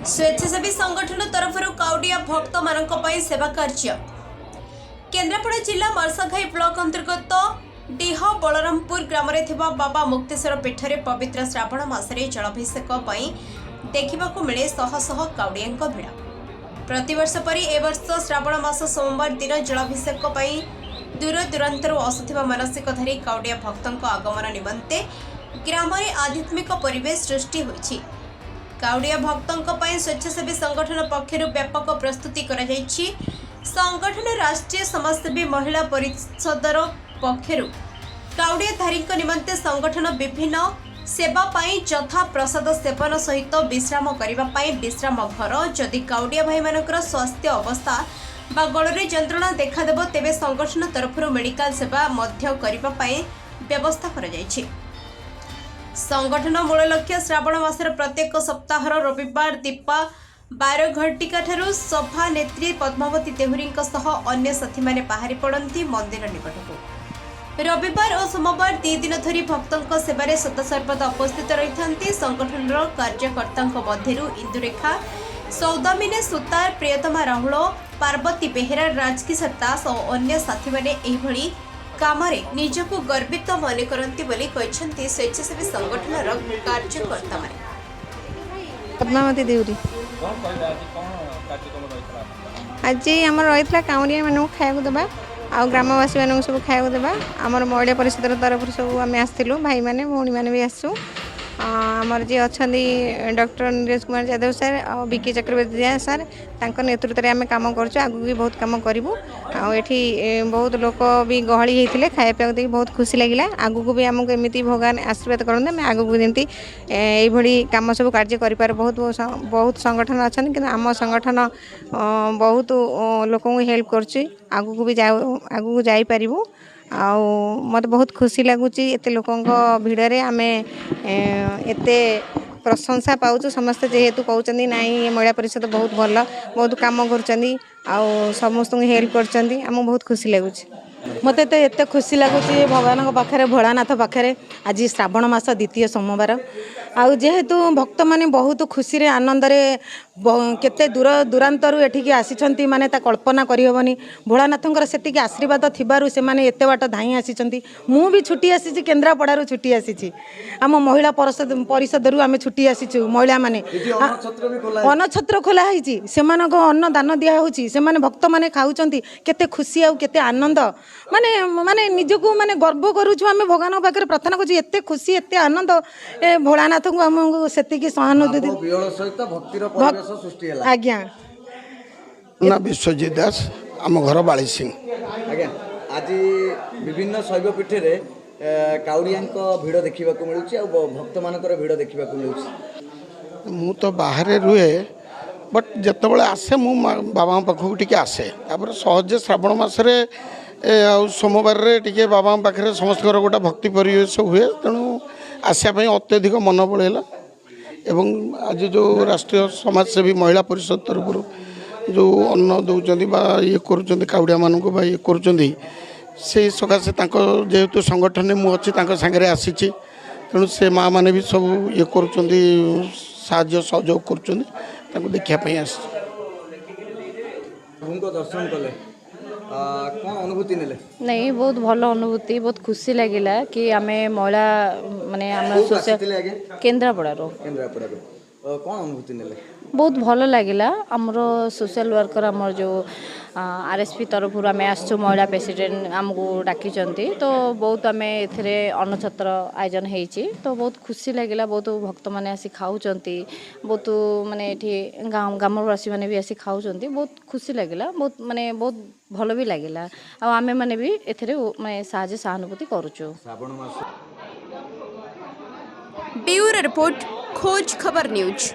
स्वेच्छासेवी संगठन तरफ काउडिया भक्त मान सेवा कार्य केन्द्रापड़ा जिला मर्साघाई ब्लॉक अंतर्गत डीह बलरामपुर ग्राम बाबा मुक्तेश्वर पीठ में पवित्र श्रावण मासरे जलाभिषेक देखा मिले शह शह काउडिया भिड़ प्रतिवर्ष परी ए वर्ष श्रावण मास सोमवार दिन जलाभिषेक दूर दूरांतर आसुवा मानसिकधारी काउडिया भक्तों आगमन निमंते ग्राम में आध्यात्मिक परिवेश सृष्टि होइछि। काउडिया भक्तों स्वेच्छासेवी संगठन पक्षर व्यापक प्रस्तुति संगठन राष्ट्रीय समाजसेवी महिला परिषदर पक्षर काउडियाधारी निमंते संगठन विभिन्न सेवा यथा प्रसाद सेवन सहित विश्राम करने विश्राम घर जदि काउडिया भाई मानकर स्वास्थ्य अवस्था बा गଳରେ ଯନ୍ତ୍ରଣା ଦେଖାଦେବ ତେବେ संगठन तरफ मेडिकल सेवा करने व्यवस्था କରାଯାଇଛି। संगठन मूल लक्ष्य श्रावण मासर प्रत्येक सप्ताह रविवार दीपा 12 घटिका ठारू सभा नेत्री पद्मावती देहुरी अन्य साथी माने बाहरी पड़ती मंदिर निकटक रविवार और सोमवार 2 दिन धरी भक्तों सेवारे सदासर्वदा उपस्थित रही संगठन कार्यकर्ता मध्य इंदुरेखा सौदामिनी सुतार प्रियतमा राहुल पार्वती बेहेरा राजकिशोर दास और अन्य साथी माने काम निजक गर्वित मन करती स्वेच्छासेवी संगठन कार्यकर्ता पद्मावती देउरी आज आम रही काउरिया मानक खाया देवा आ ग्रामवासी मान सब खाया देवा आम महिला परिषद तरफ सब आम आसलु भाई मैंने भौणी मैंने भी आसू आमर जी अच्छा डॉक्टर नीरज कुमार यादव सर और विकी चक्रवर्ती सर तांको नेतृत्व में आम कम करूँ आगू भी बहुत कम करूँ आठी बहुत लोक भी गहली होते खाया पीवा देखिए बहुत खुशी लगे आगू को भी आमको एमती भगवान आशीर्वाद करते आम आगू को जमी यही कम सब कार्य कर बहुत संगठन अच्छा कि आम संगठन बहुत लोक हेल्प करगू जापरू आउ मत बहुत खुशी लगुच एत लोकों भिड़े आम एत प्रशंसा पाऊँ समस्ते जेहेतु कहते ना ये महिला परिषद बहुत भल बहुत कम कर समस्त हेल्प कर बहुत खुशी लगुच मत एत खुशी लगुच भगवान पाखे भोलानाथ पाखे आज श्रावण मास द्वितीय सोमवार आउ जेहेतु भक्त माने बहुत खुशी रे आनंद रे केते दूर दूरांतरू एठिकी आसी माने ता कल्पना करिहबनी भोलानाथंकर सेतिकी आशीर्वाद थिबारु से माने एते बाट धाई आसी मु भी छुट्टी आसी केन्द्रापड़ारू छुट्टी आसी आम महिला परिषद आम छुट्टी आसी महिला माने अन्न खोला होईची सेमानक अन्न दान दिया होची सेमाने भक्त माने खाउचंती केते खुशी आउ केते आनंद माने माने निजको माने गर्व करूछु आम भगवान पाखे प्रार्थना करूछु एते खुशी एते आनंद ए भोलानाथ आमको सेतिकी सहानुभूति आज्ञा ना विश्वजीत दास आम घर बाली सिंह आज्ञा आज विभिन्न शैव पीठ रे काउडिया भिड़ देखा मिलूँ भक्त मान भिड़ देखा मिलूँ मु तो बाहर रुहे बट जितेबाला आसे मु बाबा पाखक टी आसे तापर सहज श्रावण मसरे सोमवार टे बाबा पाखे समस्त गोटे भक्ति परिवेश हुए तेणु आसापी अत्यधिक मन बढ़ेगा एवं आज जो राष्ट्रीय समाजसेवी महिला परिषद तरफ जो अन्न दौरान ये कर काउडिया मानक ये कर सकाशे जेहेतु संगठन मु अच्छी सागर आसी तेणु से माँ मैंने भी सब ये कर सहयोग कर देखापी आस दर्शन कले कौन अनुभूति नेले नहीं बहुत भल अनुभूति बहुत खुशी लगिला कि आम महिला माने केन्द्रापड़ा कौन अनुभूति नेले बहुत भल लगिला आमर सोशल वर्कर आमर जो आरएसपी तरफ आम आसु महिला प्रेसिडेंट आमको डाकी तो बहुत आम ए अन्नछत्र आयोजन होती तो बहुत खुशी लगिला बहुत भक्त मैंने आसी खाऊँ बहुत माने ये ग्रामवासी मैंने भी आसी खाऊँ बहुत खुशी लगिला बहुत माने बहुत भल भी लगिला आम मैंने भी ए साहाଯ୍ୟ सहानुभूति करुचु। ब्यूरो रिपोर्ट खोज खबर न्यूज।